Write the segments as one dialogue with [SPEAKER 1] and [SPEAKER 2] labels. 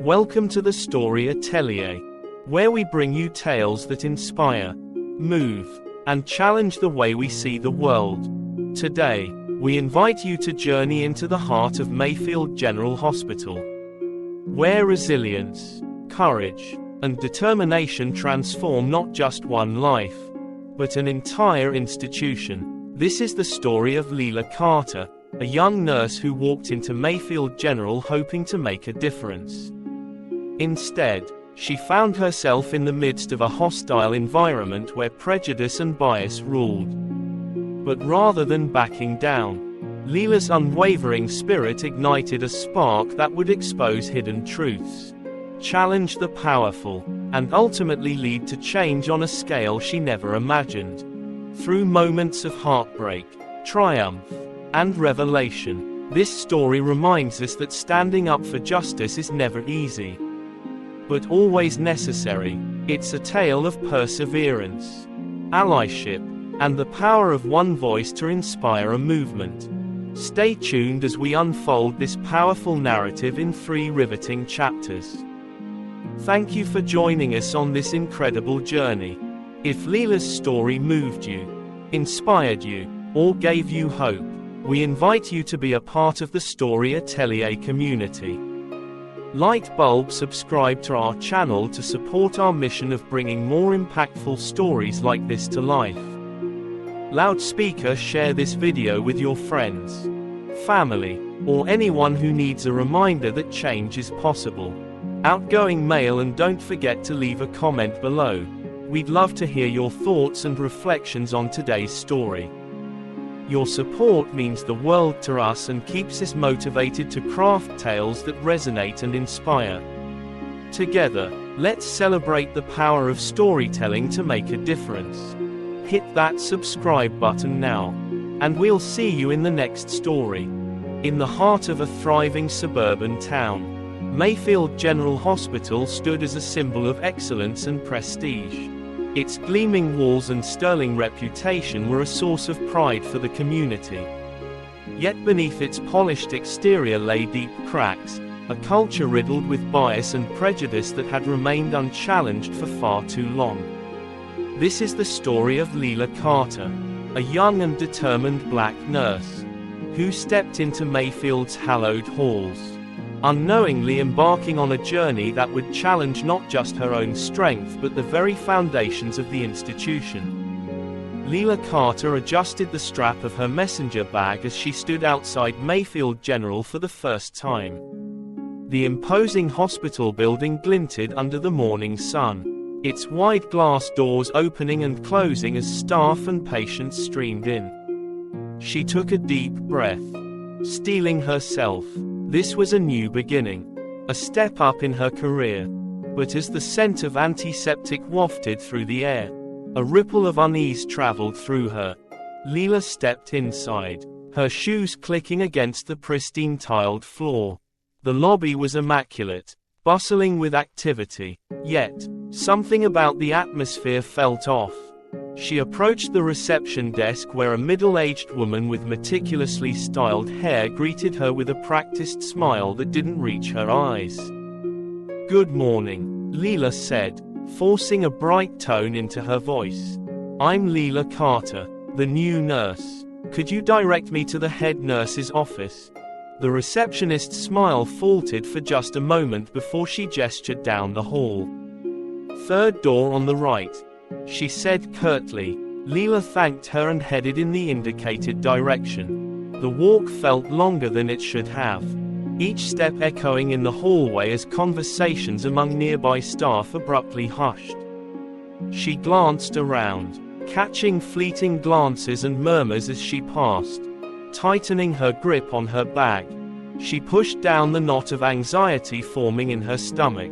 [SPEAKER 1] Welcome to the Story Atelier, where we bring you tales that inspire, move, and challenge the way we see the world. Today, we invite you to journey into the heart of Mayfield General Hospital, where resilience, courage, and determination transform not just one life, but an entire institution. This is the story of Leela Carter, a young nurse who walked into Mayfield General hoping to make a difference. Instead, she found herself in the midst of a hostile environment where prejudice and bias ruled. But rather than backing down, Leela's unwavering spirit ignited a spark that would expose hidden truths, challenge the powerful, and ultimately lead to change on a scale she never imagined. Through moments of heartbreak, triumph, and revelation, this story reminds us that standing up for justice is never easy, but always necessary. It's a tale of perseverance, allyship, and the power of one voice to inspire a movement. Stay tuned as we unfold this powerful narrative in 3 riveting chapters. Thank you for joining us on this incredible journey. If Leela's story moved you, inspired you, or gave you hope, we invite you to be a part of the Story Atelier community. Subscribe to our channel to support our mission of bringing more impactful stories like this to life. Loudspeaker, share this video with your friends, family, or anyone who needs a reminder that change is possible. Outgoing mail, and don't forget to leave a comment below. We'd love to hear your thoughts and reflections on today's story. Your support means the world to us and keeps us motivated to craft tales that resonate and inspire. Together, let's celebrate the power of storytelling to make a difference. Hit that subscribe button now, and we'll see you in the next story. In the heart of a thriving suburban town, Mayfield General Hospital stood as a symbol of excellence and prestige. Its gleaming walls and sterling reputation were a source of pride for the community. Yet beneath its polished exterior lay deep cracks, a culture riddled with bias and prejudice that had remained unchallenged for far too long. This is the story of Leela Carter, a young and determined black nurse, who stepped into Mayfield's hallowed halls, unknowingly embarking on a journey that would challenge not just her own strength but the very foundations of the institution. Leela Carter adjusted the strap of her messenger bag as she stood outside Mayfield General for the first time. The imposing hospital building glinted under the morning sun, its wide glass doors opening and closing as staff and patients streamed in. She took a deep breath, steeling herself. This was a new beginning, a step up in her career. But as the scent of antiseptic wafted through the air, a ripple of unease traveled through her. Leela stepped inside, her shoes clicking against the pristine tiled floor. The lobby was immaculate, bustling with activity, yet something about the atmosphere felt off. She approached the reception desk where a middle-aged woman with meticulously styled hair greeted her with a practiced smile that didn't reach her eyes. "Good morning," Leela said, forcing a bright tone into her voice. "I'm Leela Carter, the new nurse. Could you direct me to the head nurse's office?" The receptionist's smile faltered for just a moment before she gestured down the hall. "Third door on the right," she said curtly. Leela thanked her and headed in the indicated direction. The walk felt longer than it should have, each step echoing in the hallway as conversations among nearby staff abruptly hushed. She glanced around, catching fleeting glances and murmurs as she passed. Tightening her grip on her bag, she pushed down the knot of anxiety forming in her stomach.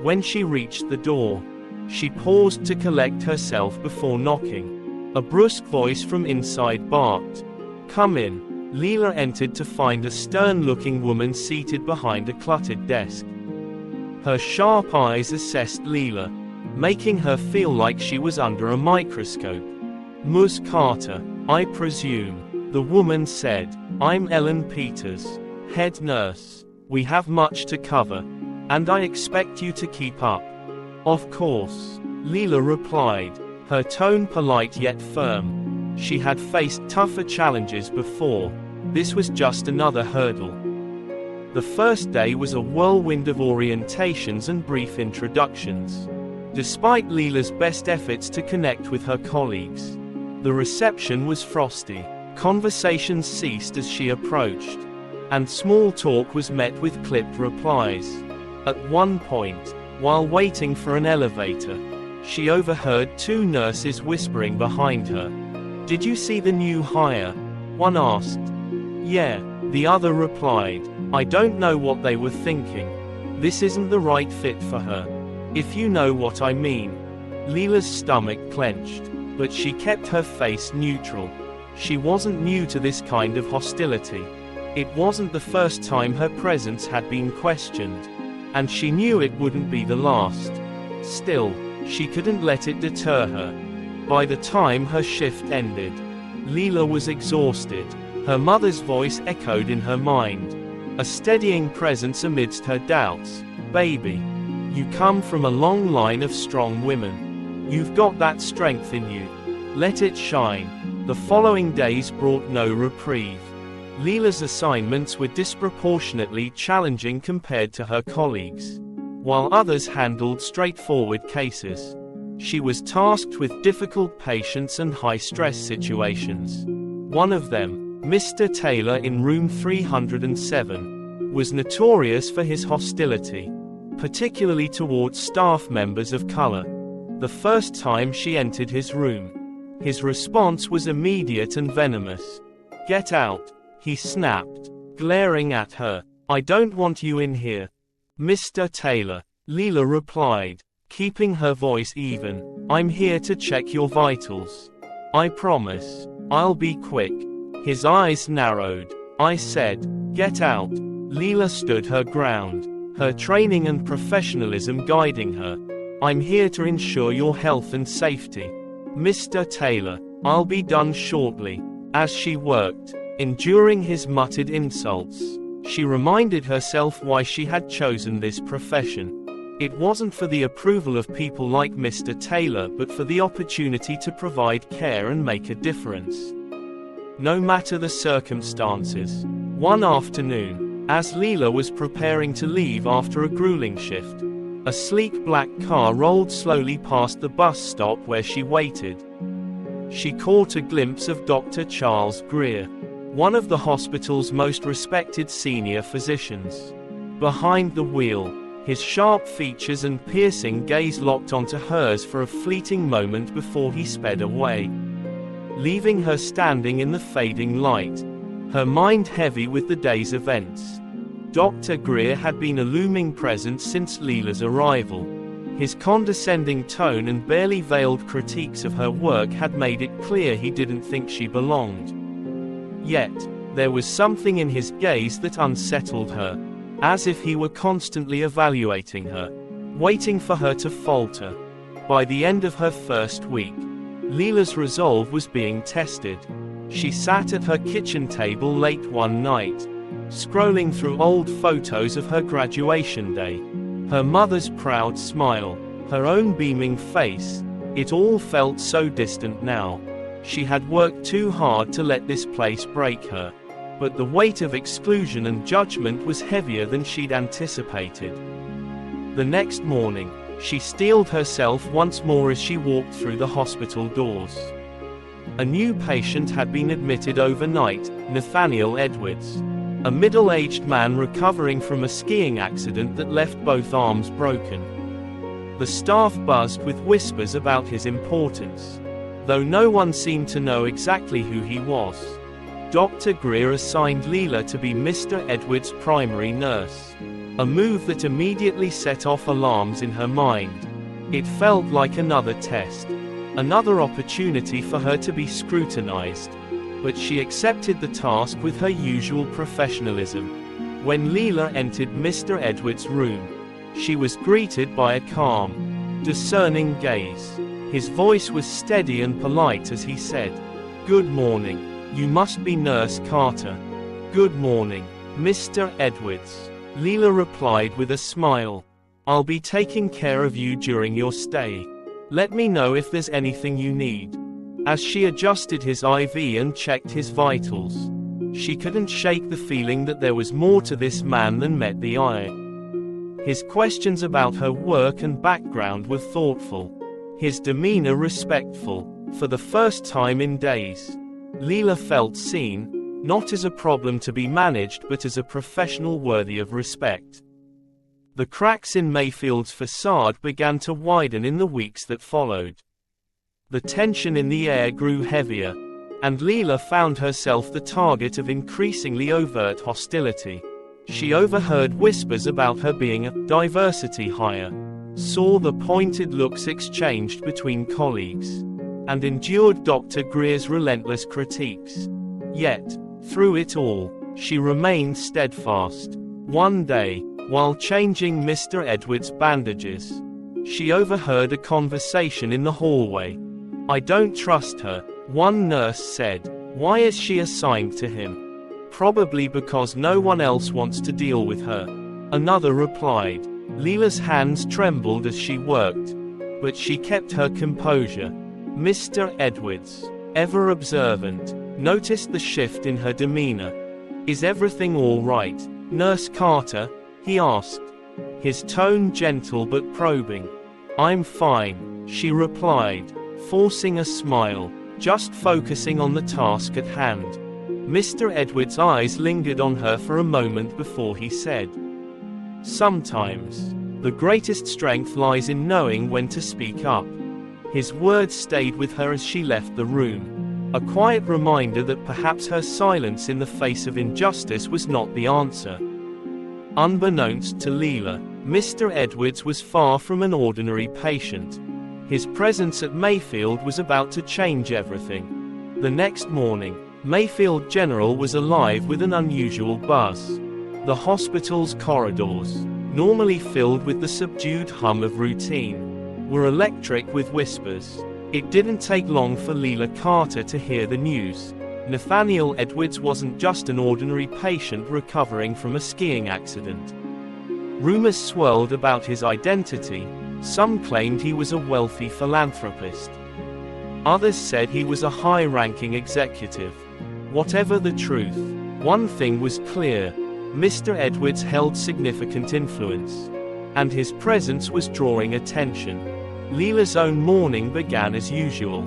[SPEAKER 1] When she reached the door, she paused to collect herself before knocking. A brusque voice from inside barked, "Come in." Leela entered to find a stern-looking woman seated behind a cluttered desk. Her sharp eyes assessed Leela, making her feel like she was under a microscope. "Ms. Carter, I presume," the woman said. "I'm Ellen Peters, head nurse. We have much to cover." And I expect you to keep up. Of course, Leela replied, her tone polite yet firm. She had faced tougher challenges before. This was just another hurdle. The first day was a whirlwind of orientations and brief introductions. Despite Leela's best efforts to connect with her colleagues, the reception was frosty. Conversations ceased as she approached, and small talk was met with clipped replies. At one point, while waiting for an elevator, she overheard two nurses whispering behind her. "Did you see the new hire?" one asked. "Yeah," the other replied. "I don't know what they were thinking. This isn't the right fit for her. If you know what I mean." Leela's stomach clenched, but she kept her face neutral. She wasn't new to this kind of hostility. It wasn't the first time her presence had been questioned, and she knew it wouldn't be the last. Still, she couldn't let it deter her. By the time her shift ended, Leela was exhausted. Her mother's voice echoed in her mind, a steadying presence amidst her doubts. "Baby, you come from a long line of strong women. You've got that strength in you. Let it shine." The following days brought no reprieve. Leela's assignments were disproportionately challenging compared to her colleagues. While others handled straightforward cases, she was tasked with difficult patients and high-stress situations. One of them, Mr. Taylor in room 307, was notorious for his hostility, particularly towards staff members of color. The first time she entered his room, his response was immediate and venomous. "Get out," he snapped, glaring at her. "I don't want you in here." "Mr. Taylor," Leela replied, keeping her voice even, "I'm here to check your vitals. I promise. I'll be quick." His eyes narrowed. "I said, get out." Leela stood her ground, her training and professionalism guiding her. "I'm here to ensure your health and safety." "Mr. Taylor, I'll be done shortly." As she worked, enduring his muttered insults, she reminded herself why she had chosen this profession. It wasn't for the approval of people like Mr. Taylor, but for the opportunity to provide care and make a difference, no matter the circumstances. One afternoon, as Leela was preparing to leave after a grueling shift, a sleek black car rolled slowly past the bus stop where she waited. She caught a glimpse of Dr. Charles Greer, one of the hospital's most respected senior physicians. Behind the wheel, his sharp features and piercing gaze locked onto hers for a fleeting moment before he sped away, leaving her standing in the fading light, her mind heavy with the day's events. Dr. Greer had been a looming presence since Leela's arrival. His condescending tone and barely veiled critiques of her work had made it clear he didn't think she belonged. Yet, there was something in his gaze that unsettled her, as if he were constantly evaluating her, waiting for her to falter. By the end of her first week, Leela's resolve was being tested. She sat at her kitchen table late one night, scrolling through old photos of her graduation day. Her mother's proud smile, her own beaming face, it all felt so distant now. She had worked too hard to let this place break her, but the weight of exclusion and judgment was heavier than she'd anticipated. The next morning, she steeled herself once more as she walked through the hospital doors. A new patient had been admitted overnight, Nathaniel Edwards, a middle-aged man recovering from a skiing accident that left both arms broken. The staff buzzed with whispers about his importance, though no one seemed to know exactly who he was. Dr. Greer assigned Leela to be Mr. Edwards' primary nurse, a move that immediately set off alarms in her mind. It felt like another test, another opportunity for her to be scrutinized, but she accepted the task with her usual professionalism. When Leela entered Mr. Edwards' room, she was greeted by a calm, discerning gaze. His voice was steady and polite as he said, "Good morning. You must be Nurse Carter." "Good morning, Mr. Edwards." Leela replied with a smile. "I'll be taking care of you during your stay. Let me know if there's anything you need." As she adjusted his IV and checked his vitals, she couldn't shake the feeling that there was more to this man than met the eye. His questions about her work and background were thoughtful, his demeanor respectful. For the first time in days, Leela felt seen, not as a problem to be managed but as a professional worthy of respect. The cracks in Mayfield's facade began to widen in the weeks that followed. The tension in the air grew heavier, and Leela found herself the target of increasingly overt hostility. She overheard whispers about her being a diversity hire, saw the pointed looks exchanged between colleagues, and endured Dr. Greer's relentless critiques. Yet, through it all, she remained steadfast. One day, while changing Mr. Edwards' bandages, she overheard a conversation in the hallway. "I don't trust her," one nurse said. "Why is she assigned to him?" "Probably because no one else wants to deal with her," another replied. Leela's hands trembled as she worked, but she kept her composure. Mr. Edwards, ever observant, noticed the shift in her demeanor. "Is everything all right, Nurse Carter?" he asked, his tone gentle but probing. "I'm fine," she replied, forcing a smile, just focusing on the task at hand. Mr. Edwards' eyes lingered on her for a moment before he said, "Sometimes, the greatest strength lies in knowing when to speak up." His words stayed with her as she left the room, a quiet reminder that perhaps her silence in the face of injustice was not the answer. Unbeknownst to Leela, Mr. Edwards was far from an ordinary patient. His presence at Mayfield was about to change everything. The next morning, Mayfield General was alive with an unusual buzz. The hospital's corridors, normally filled with the subdued hum of routine, were electric with whispers. It didn't take long for Leela Carter to hear the news. Nathaniel Edwards wasn't just an ordinary patient recovering from a skiing accident. Rumors swirled about his identity. Some claimed he was a wealthy philanthropist. Others said he was a high-ranking executive. Whatever the truth, one thing was clear: Mr. Edwards held significant influence, and his presence was drawing attention. Leela's own morning began as usual,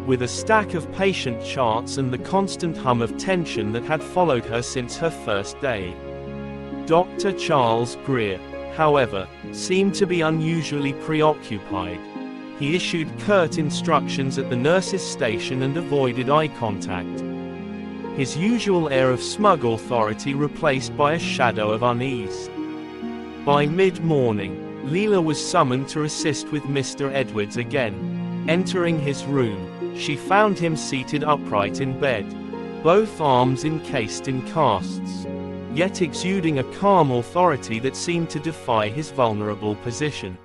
[SPEAKER 1] with a stack of patient charts and the constant hum of tension that had followed her since her first day. Dr. Charles Greer, however, seemed to be unusually preoccupied. He issued curt instructions at the nurse's station and avoided eye contact, his usual air of smug authority replaced by a shadow of unease. By mid-morning, Leela was summoned to assist with Mr. Edwards again. Entering his room, she found him seated upright in bed, both arms encased in casts, yet exuding a calm authority that seemed to defy his vulnerable position.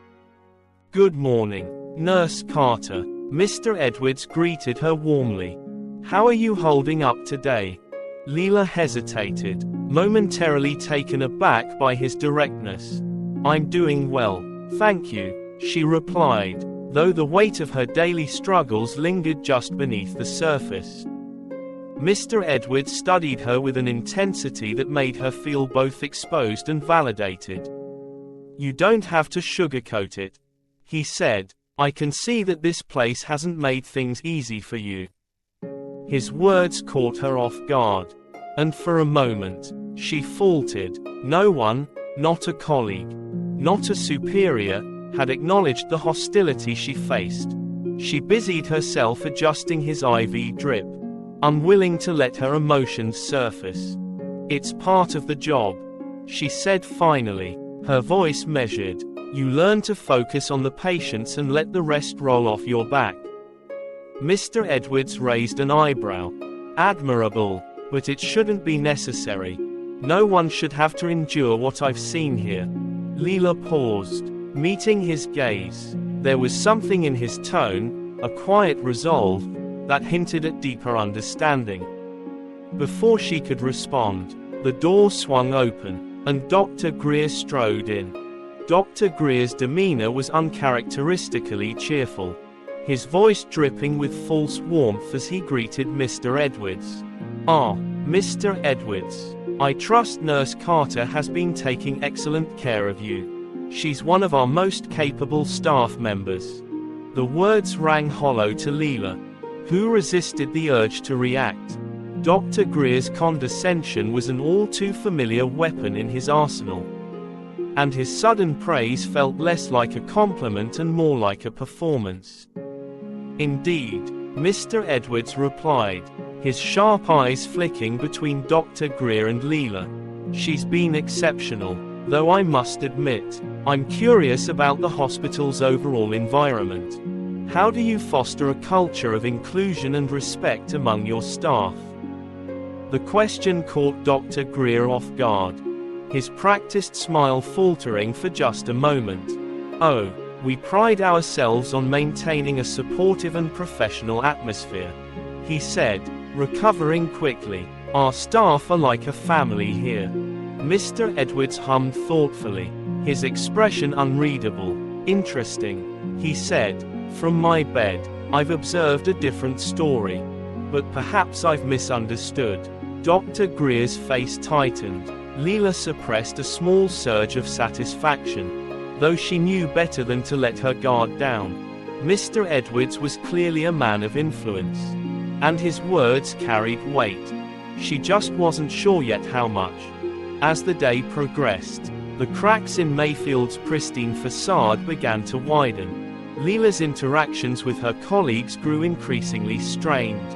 [SPEAKER 1] "Good morning, Nurse Carter," Mr. Edwards greeted her warmly. "How are you holding up today?" Leela hesitated, momentarily taken aback by his directness. "I'm doing well, thank you," she replied, though the weight of her daily struggles lingered just beneath the surface. Mr. Edwards studied her with an intensity that made her feel both exposed and validated. "You don't have to sugarcoat it," he said. "I can see that this place hasn't made things easy for you." His words caught her off guard, and for a moment, she faltered. No one, not a colleague, not a superior, had acknowledged the hostility she faced. She busied herself adjusting his IV drip, unwilling to let her emotions surface. "It's part of the job," she said finally, her voice measured. "You learn to focus on the patients and let the rest roll off your back." Mr. Edwards raised an eyebrow. "Admirable, but it shouldn't be necessary. No one should have to endure what I've seen here." Leela paused, meeting his gaze. There was something in his tone, a quiet resolve, that hinted at deeper understanding. Before she could respond, the door swung open, and Dr. Greer strode in. Dr. Greer's demeanor was uncharacteristically cheerful, his voice dripping with false warmth as he greeted Mr. Edwards. "Ah, Mr. Edwards. I trust Nurse Carter has been taking excellent care of you. She's one of our most capable staff members." The words rang hollow to Leela, who resisted the urge to react. Dr. Greer's condescension was an all too familiar weapon in his arsenal, and his sudden praise felt less like a compliment and more like a performance. "Indeed," Mr. Edwards replied, his sharp eyes flicking between Dr. Greer and Leela. "She's been exceptional, though I must admit, I'm curious about the hospital's overall environment. How do you foster a culture of inclusion and respect among your staff?" The question caught Dr. Greer off guard, his practiced smile faltering for just a moment. "Oh, we pride ourselves on maintaining a supportive and professional atmosphere," he said, recovering quickly. "Our staff are like a family here." Mr. Edwards hummed thoughtfully, his expression unreadable. "Interesting," he said. "From my bed, I've observed a different story. But perhaps I've misunderstood." Dr. Greer's face tightened. Leela suppressed a small surge of satisfaction, though she knew better than to let her guard down. Mr. Edwards was clearly a man of influence, and his words carried weight. She just wasn't sure yet how much. As the day progressed, the cracks in Mayfield's pristine facade began to widen. Leela's interactions with her colleagues grew increasingly strained,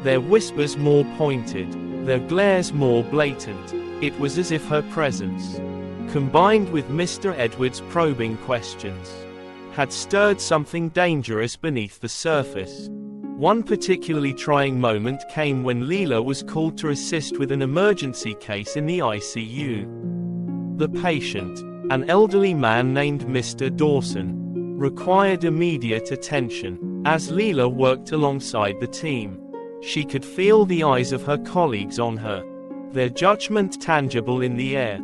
[SPEAKER 1] their whispers more pointed, their glares more blatant. It was as if her presence, combined with Mr. Edwards' probing questions, had stirred something dangerous beneath the surface. One particularly trying moment came when Leela was called to assist with an emergency case in the ICU. The patient, an elderly man named Mr. Dawson, required immediate attention. As Leela worked alongside the team, she could feel the eyes of her colleagues on her, their judgment tangible in the air.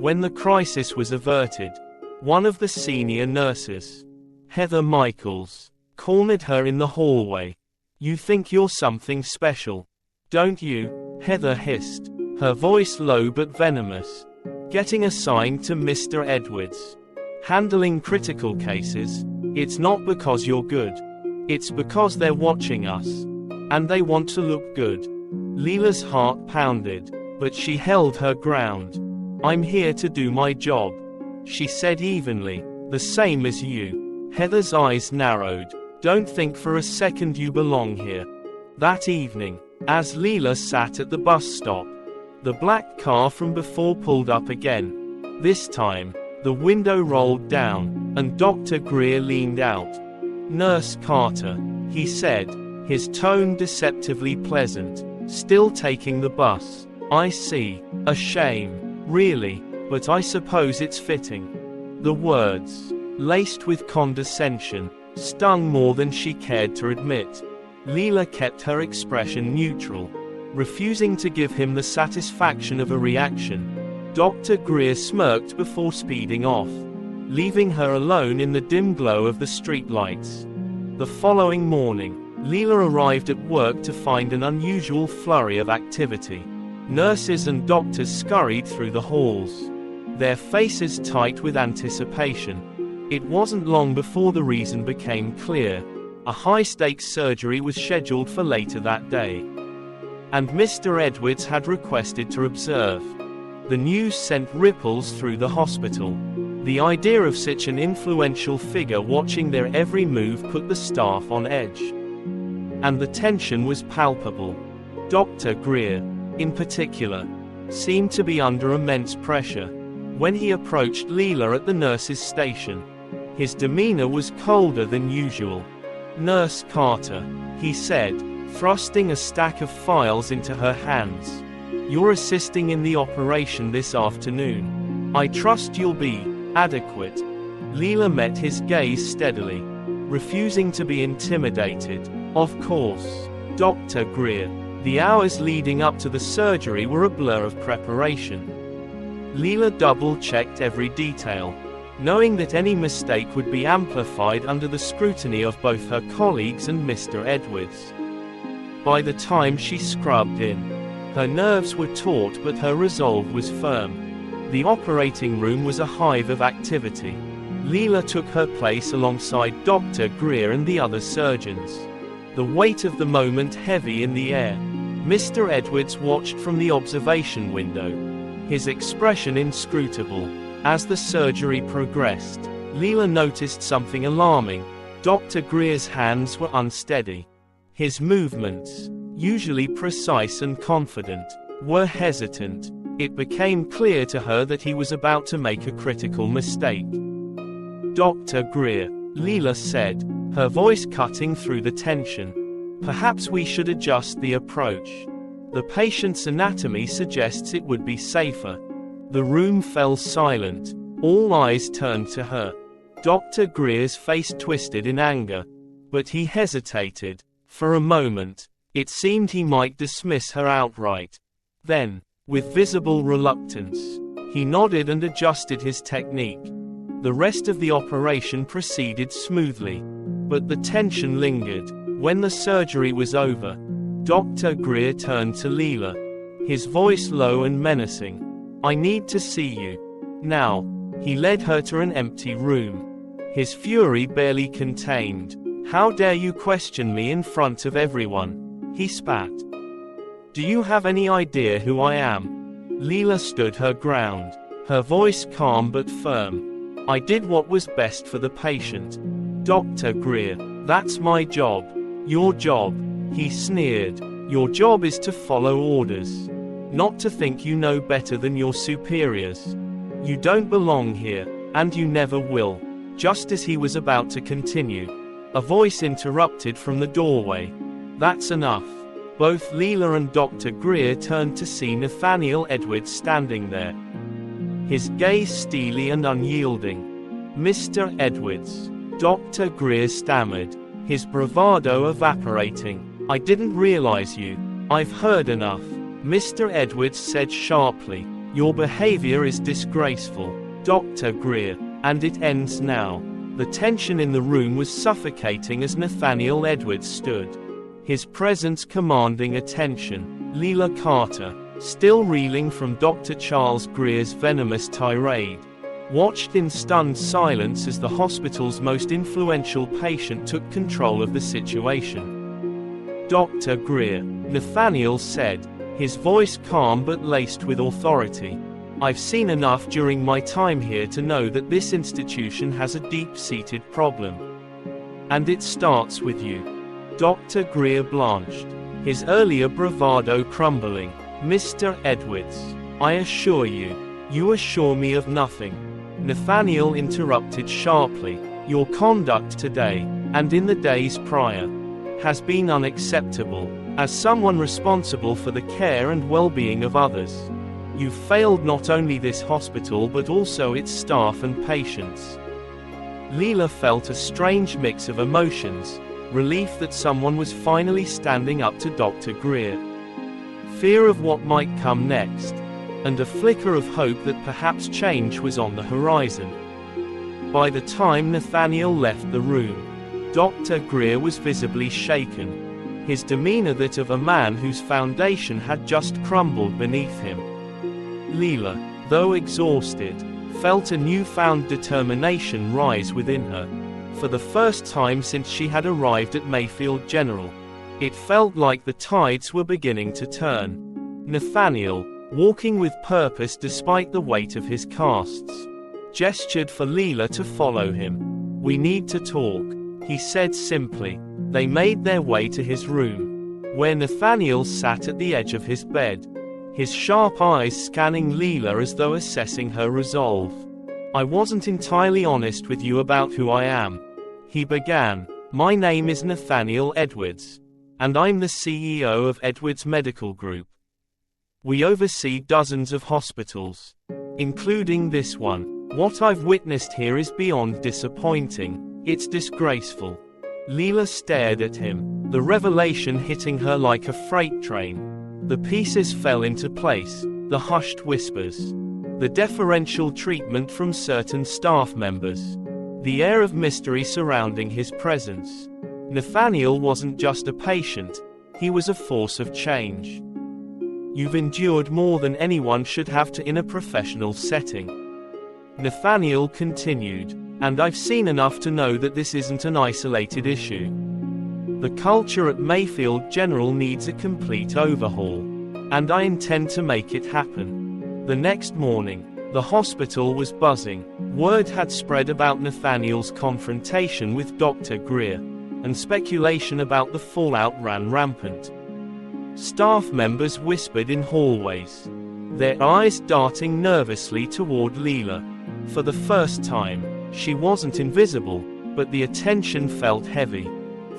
[SPEAKER 1] When the crisis was averted, one of the senior nurses, Heather Michaels, cornered her in the hallway. "You think you're something special, don't you?" Heather hissed, her voice low but venomous. "Getting assigned to Mr. Edwards, handling critical cases, it's not because you're good. It's because they're watching us, and they want to look good." Leela's heart pounded, but she held her ground. "I'm here to do my job," she said evenly. "The same as you." Heather's eyes narrowed. "Don't think for a second you belong here." That evening, as Leela sat at the bus stop, the black car from before pulled up again. This time, the window rolled down, and Dr. Greer leaned out. "Nurse Carter," he said, his tone deceptively pleasant. "Still taking the bus? I see. A shame, really, but I suppose it's fitting." The words, laced with condescension, stung more than she cared to admit. Leela kept her expression neutral, refusing to give him the satisfaction of a reaction. Dr. Greer smirked before speeding off, leaving her alone in the dim glow of the streetlights. The following morning, Leela arrived at work to find an unusual flurry of activity. Nurses and doctors scurried through the halls, their faces tight with anticipation. It wasn't long before the reason became clear. A high-stakes surgery was scheduled for later that day, and Mr. Edwards had requested to observe. The news sent ripples through the hospital. The idea of such an influential figure watching their every move put the staff on edge, and the tension was palpable. Dr. Greer, in particular, seemed to be under immense pressure. When he approached Leela at the nurse's station, his demeanor was colder than usual. "Nurse Carter," he said, thrusting a stack of files into her hands. "You're assisting in the operation this afternoon. I trust you'll be adequate." Leela met his gaze steadily, refusing to be intimidated. "Of course, Dr. Greer." The hours leading up to the surgery were a blur of preparation. Leela double-checked every detail, knowing that any mistake would be amplified under the scrutiny of both her colleagues and Mr. Edwards. By the time she scrubbed in, her nerves were taut but her resolve was firm. The operating room was a hive of activity. Leela took her place alongside Dr. Greer and the other surgeons, the weight of the moment heavy in the air. Mr. Edwards watched from the observation window, his expression inscrutable. As the surgery progressed, Leela noticed something alarming. Dr. Greer's hands were unsteady. His movements, usually precise and confident, were hesitant. It became clear to her that he was about to make a critical mistake. "Dr. Greer," Leela said, her voice cutting through the tension. "Perhaps we should adjust the approach. The patient's anatomy suggests it would be safer." The room fell silent. All eyes turned to her. Dr. Greer's face twisted in anger. But he hesitated. For a moment, it seemed he might dismiss her outright. Then, with visible reluctance, he nodded and adjusted his technique. The rest of the operation proceeded smoothly. But the tension lingered. When the surgery was over, Dr. Greer turned to Leela, his voice low and menacing. "I need to see you. Now." He led her to an empty room, his fury barely contained. "How dare you question me in front of everyone?" he spat. "Do you have any idea who I am?" Leela stood her ground, her voice calm but firm. "I did what was best for the patient. Dr. Greer, that's my job." "Your job," he sneered. "Your job is to follow orders, not to think you know better than your superiors. You don't belong here, and you never will." Just as he was about to continue, a voice interrupted from the doorway. "That's enough." Both Leela and Dr. Greer turned to see Nathaniel Edwards standing there, his gaze steely and unyielding. "Mr. Edwards," Dr. Greer stammered, his bravado evaporating. "I didn't realize you. I've heard enough," Mr. Edwards said sharply. "Your behavior is disgraceful, Dr. Greer, and it ends now." The tension in the room was suffocating as Nathaniel Edwards stood, his presence commanding attention. Leela Carter, still reeling from Dr. Charles Greer's venomous tirade, watched in stunned silence as the hospital's most influential patient took control of the situation. "Dr. Greer," Nathaniel said, his voice calm but laced with authority. "I've seen enough during my time here to know that this institution has a deep-seated problem. And it starts with you." Dr. Greer blanched, his earlier bravado crumbling. "Mr. Edwards, I assure you, you assure me of nothing." Nathaniel interrupted sharply. "Your conduct today, and in the days prior, has been unacceptable. As someone responsible for the care and well-being of others, you failed not only this hospital but also its staff and patients." Leela felt a strange mix of emotions, relief that someone was finally standing up to Dr. Greer, fear of what might come next, and a flicker of hope that perhaps change was on the horizon. By the time Nathaniel left the room, Dr. Greer was visibly shaken, his demeanor that of a man whose foundation had just crumbled beneath him. Leela, though exhausted, felt a newfound determination rise within her. For the first time since she had arrived at Mayfield General, it felt like the tides were beginning to turn. Nathaniel, walking with purpose despite the weight of his casts, gestured for Leela to follow him. "We need to talk," he said simply. They made their way to his room, where Nathaniel sat at the edge of his bed, his sharp eyes scanning Leela as though assessing her resolve. "I wasn't entirely honest with you about who I am," he began. "My name is Nathaniel Edwards, and I'm the CEO of Edwards Medical Group. We oversee dozens of hospitals, including this one. What I've witnessed here is beyond disappointing. It's disgraceful." Leela stared at him, the revelation hitting her like a freight train. The pieces fell into place, the hushed whispers, the deferential treatment from certain staff members, the air of mystery surrounding his presence. Nathaniel wasn't just a patient, he was a force of change. You've endured more than anyone should have to in a professional setting. Nathaniel continued, and I've seen enough to know that this isn't an isolated issue. The culture at Mayfield General needs a complete overhaul, and I intend to make it happen. The next morning, the hospital was buzzing. Word had spread about Nathaniel's confrontation with Dr. Greer, and speculation about the fallout ran rampant. Staff members whispered in hallways, their eyes darting nervously toward Leela. For the first time, she wasn't invisible, but the attention felt heavy,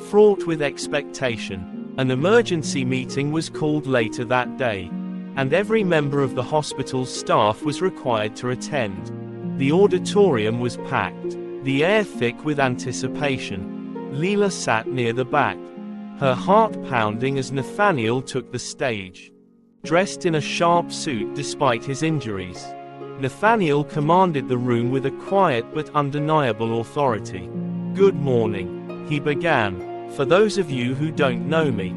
[SPEAKER 1] fraught with expectation. An emergency meeting was called later that day, and every member of the hospital's staff was required to attend. The auditorium was packed, the air thick with anticipation. Leela sat near the back, her heart pounding as Nathaniel took the stage. Dressed in a sharp suit despite his injuries, Nathaniel commanded the room with a quiet but undeniable authority. "Good morning," he began. "For those of you who don't know me,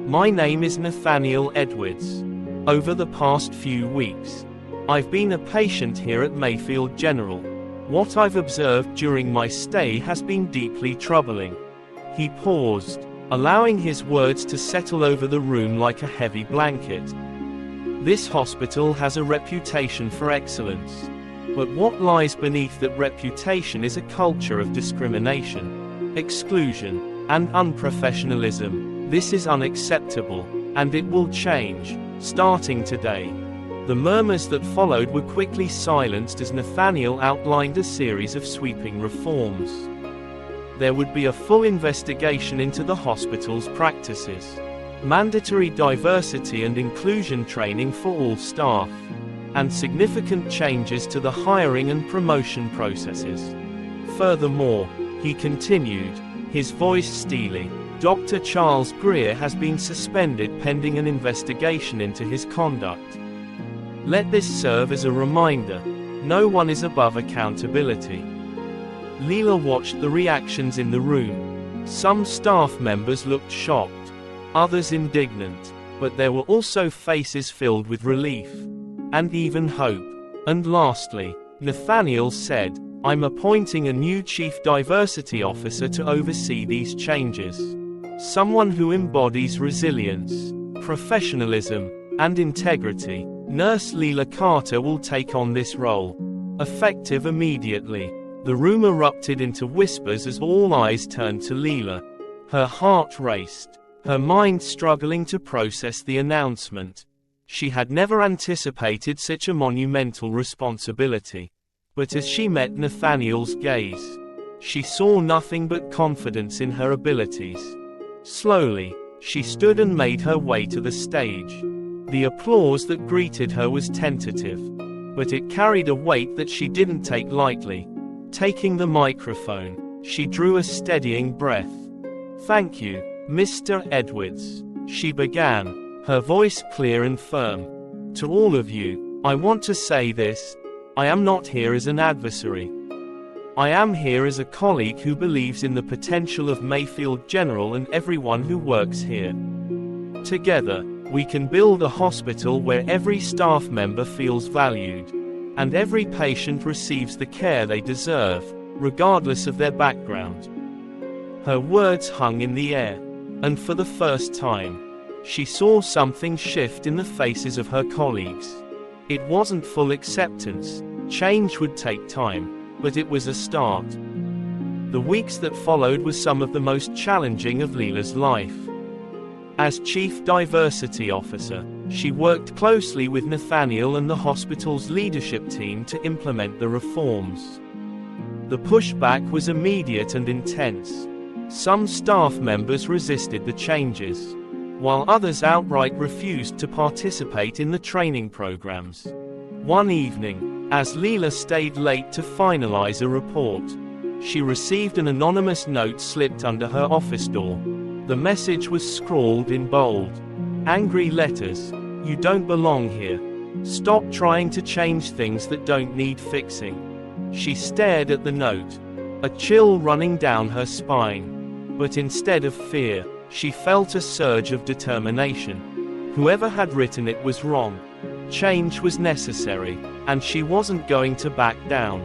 [SPEAKER 1] my name is Nathaniel Edwards. Over the past few weeks, I've been a patient here at Mayfield General. What I've observed during my stay has been deeply troubling." He paused, allowing his words to settle over the room like a heavy blanket. This hospital has a reputation for excellence. But what lies beneath that reputation is a culture of discrimination, exclusion, and unprofessionalism. This is unacceptable, and it will change, starting today. The murmurs that followed were quickly silenced as Nathaniel outlined a series of sweeping reforms. There would be a full investigation into the hospital's practices, mandatory diversity and inclusion training for all staff, and significant changes to the hiring and promotion processes. Furthermore, he continued, his voice steely, Dr. Charles Greer has been suspended pending an investigation into his conduct. Let this serve as a reminder, no one is above accountability. Leela watched the reactions in the room. Some staff members looked shocked, others indignant, but there were also faces filled with relief, and even hope. And lastly, Nathaniel said, "I'm appointing a new Chief Diversity Officer to oversee these changes. Someone who embodies resilience, professionalism, and integrity. Nurse Leela Carter will take on this role, effective immediately." The room erupted into whispers as all eyes turned to Leela. Her heart raced, her mind struggling to process the announcement. She had never anticipated such a monumental responsibility. But as she met Nathaniel's gaze, she saw nothing but confidence in her abilities. Slowly, she stood and made her way to the stage. The applause that greeted her was tentative, but it carried a weight that she didn't take lightly. Taking the microphone, she drew a steadying breath. "Thank you, Mr. Edwards," she began, her voice clear and firm. "To all of you, I want to say this. I am not here as an adversary. I am here as a colleague who believes in the potential of Mayfield General and everyone who works here. Together, we can build a hospital where every staff member feels valued, and every patient receives the care they deserve, regardless of their background." Her words hung in the air, and for the first time, she saw something shift in the faces of her colleagues. It wasn't full acceptance, change would take time, but it was a start. The weeks that followed were some of the most challenging of Leela's life. As Chief Diversity Officer, she worked closely with Nathaniel and the hospital's leadership team to implement the reforms. The pushback was immediate and intense. Some staff members resisted the changes, while others outright refused to participate in the training programs. One evening, as Leela stayed late to finalize a report, she received an anonymous note slipped under her office door. The message was scrawled in bold, angry letters, "You don't belong here. Stop trying to change things that don't need fixing. She stared at the note, a chill running down her spine. But instead of fear, she felt a surge of determination. Whoever had written it was wrong. Change was necessary, and she wasn't going to back down.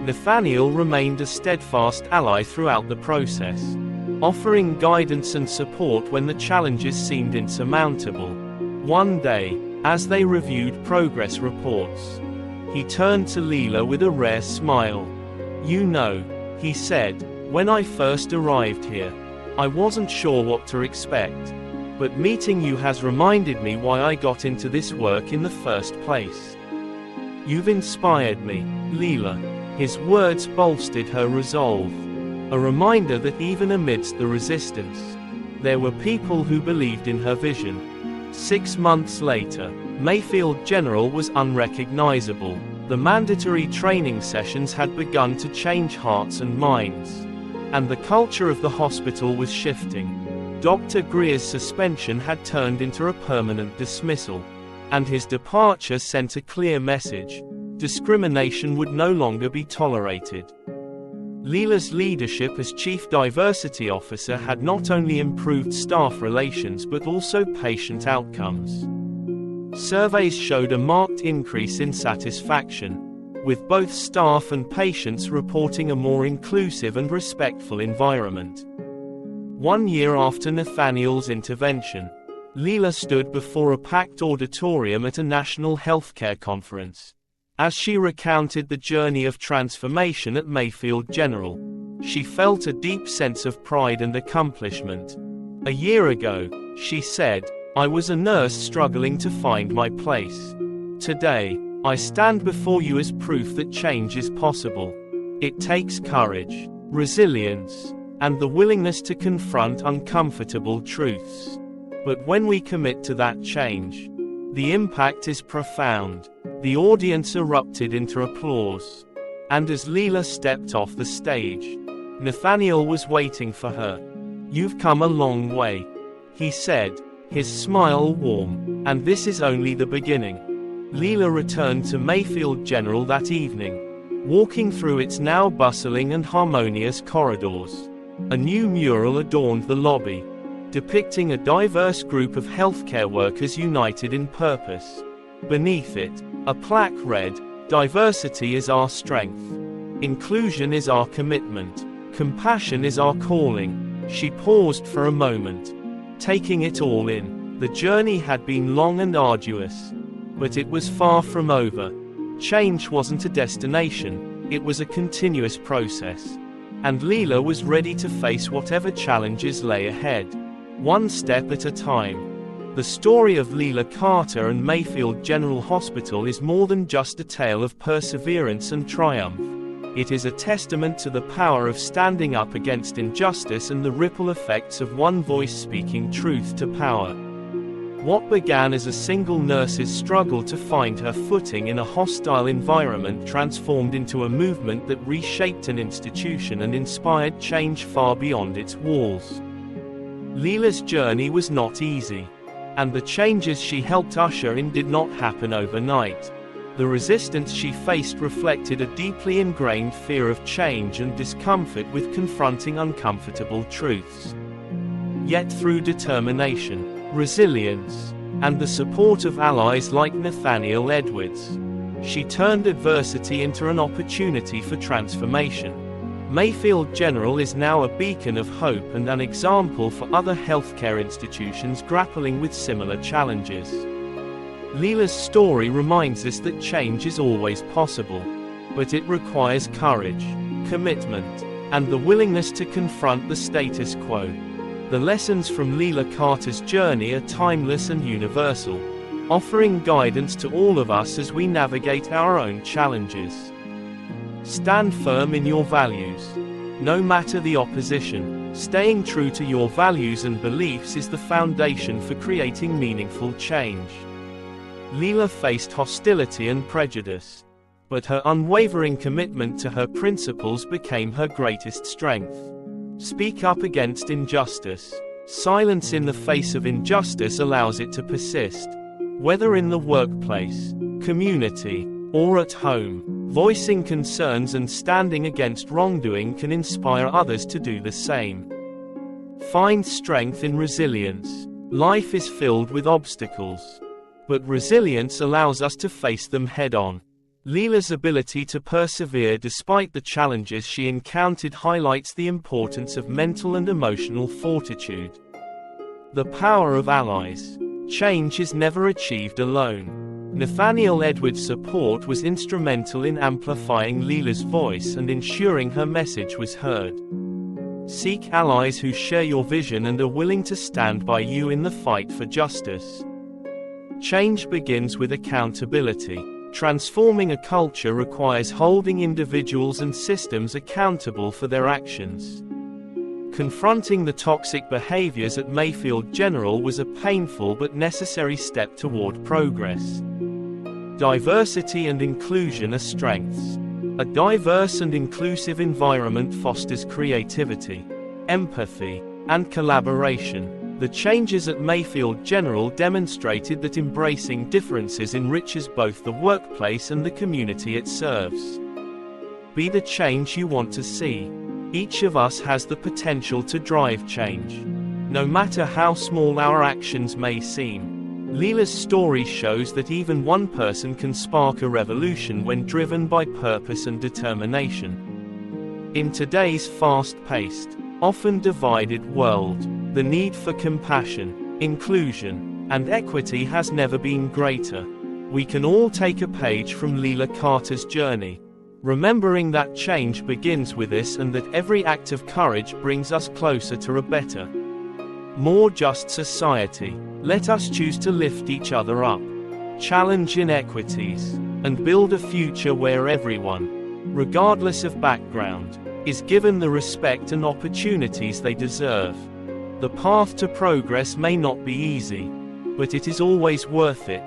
[SPEAKER 1] Nathaniel remained a steadfast ally throughout the process, offering guidance and support when the challenges seemed insurmountable. One day, as they reviewed progress reports, he turned to Leela with a rare smile. "You know," he said, "when I first arrived here, I wasn't sure what to expect. But meeting you has reminded me why I got into this work in the first place. You've inspired me, Leela." His words bolstered her resolve, a reminder that even amidst the resistance, there were people who believed in her vision. 6 months later, Mayfield General was unrecognizable. The mandatory training sessions had begun to change hearts and minds, and the culture of the hospital was shifting. Dr. Greer's suspension had turned into a permanent dismissal, and his departure sent a clear message: discrimination would no longer be tolerated. Leela's leadership as Chief Diversity Officer had not only improved staff relations but also patient outcomes. Surveys showed a marked increase in satisfaction, with both staff and patients reporting a more inclusive and respectful environment. 1 year after Nathaniel's intervention, Leela stood before a packed auditorium at a national healthcare conference. As she recounted the journey of transformation at Mayfield General, she felt a deep sense of pride and accomplishment. "A year ago," she said, "I was a nurse struggling to find my place. Today, I stand before you as proof that change is possible. It takes courage, resilience, and the willingness to confront uncomfortable truths. But when we commit to that change, the impact is profound." The audience erupted into applause, and as Leela stepped off the stage, Nathaniel was waiting for her. "You've come a long way," he said, his smile warm, "and this is only the beginning." Leela returned to Mayfield General that evening, walking through its now bustling and harmonious corridors. A new mural adorned the lobby, depicting a diverse group of healthcare workers united in purpose. Beneath it, a plaque read, "Diversity is our strength. Inclusion is our commitment. Compassion is our calling." She paused for a moment, taking it all in. The journey had been long and arduous, but it was far from over. Change wasn't a destination, it was a continuous process. And Leela was ready to face whatever challenges lay ahead, one step at a time. The story of Leela Carter and Mayfield General Hospital is more than just a tale of perseverance and triumph. It is a testament to the power of standing up against injustice and the ripple effects of one voice speaking truth to power. What began as a single nurse's struggle to find her footing in a hostile environment transformed into a movement that reshaped an institution and inspired change far beyond its walls. Leela's journey was not easy, and the changes she helped usher in did not happen overnight. The resistance she faced reflected a deeply ingrained fear of change and discomfort with confronting uncomfortable truths. Yet through determination, resilience, and the support of allies like Nathaniel Edwards, she turned adversity into an opportunity for transformation. Mayfield General is now a beacon of hope and an example for other healthcare institutions grappling with similar challenges. Leela's story reminds us that change is always possible, but it requires courage, commitment, and the willingness to confront the status quo. The lessons from Leela Carter's journey are timeless and universal, offering guidance to all of us as we navigate our own challenges. Stand firm in your values. No matter the opposition, staying true to your values and beliefs is the foundation for creating meaningful change. Leela faced hostility and prejudice, but her unwavering commitment to her principles became her greatest strength. Speak up against injustice. Silence in the face of injustice allows it to persist. Whether in the workplace, community, or at home. Voicing concerns and standing against wrongdoing can inspire others to do the same. Find strength in resilience. Life is filled with obstacles, but resilience allows us to face them head-on. Leela's ability to persevere despite the challenges she encountered highlights the importance of mental and emotional fortitude. The power of allies. Change is never achieved alone. Nathaniel Edwards' support was instrumental in amplifying Leela's voice and ensuring her message was heard. Seek allies who share your vision and are willing to stand by you in the fight for justice. Change begins with accountability. Transforming a culture requires holding individuals and systems accountable for their actions. Confronting the toxic behaviors at Mayfield General was a painful but necessary step toward progress. Diversity and inclusion are strengths. A diverse and inclusive environment fosters creativity, empathy, and collaboration. The changes at Mayfield General demonstrated that embracing differences enriches both the workplace and the community it serves. Be the change you want to see. Each of us has the potential to drive change, no matter how small our actions may seem. Leela's story shows that even one person can spark a revolution when driven by purpose and determination. In today's fast-paced, often divided world, the need for compassion, inclusion, and equity has never been greater. We can all take a page from Leela Carter's journey, remembering that change begins with us and that every act of courage brings us closer to a better, more just society. Let us choose to lift each other up, challenge inequities, and build a future where everyone, regardless of background, is given the respect and opportunities they deserve. The path to progress may not be easy, but it is always worth it.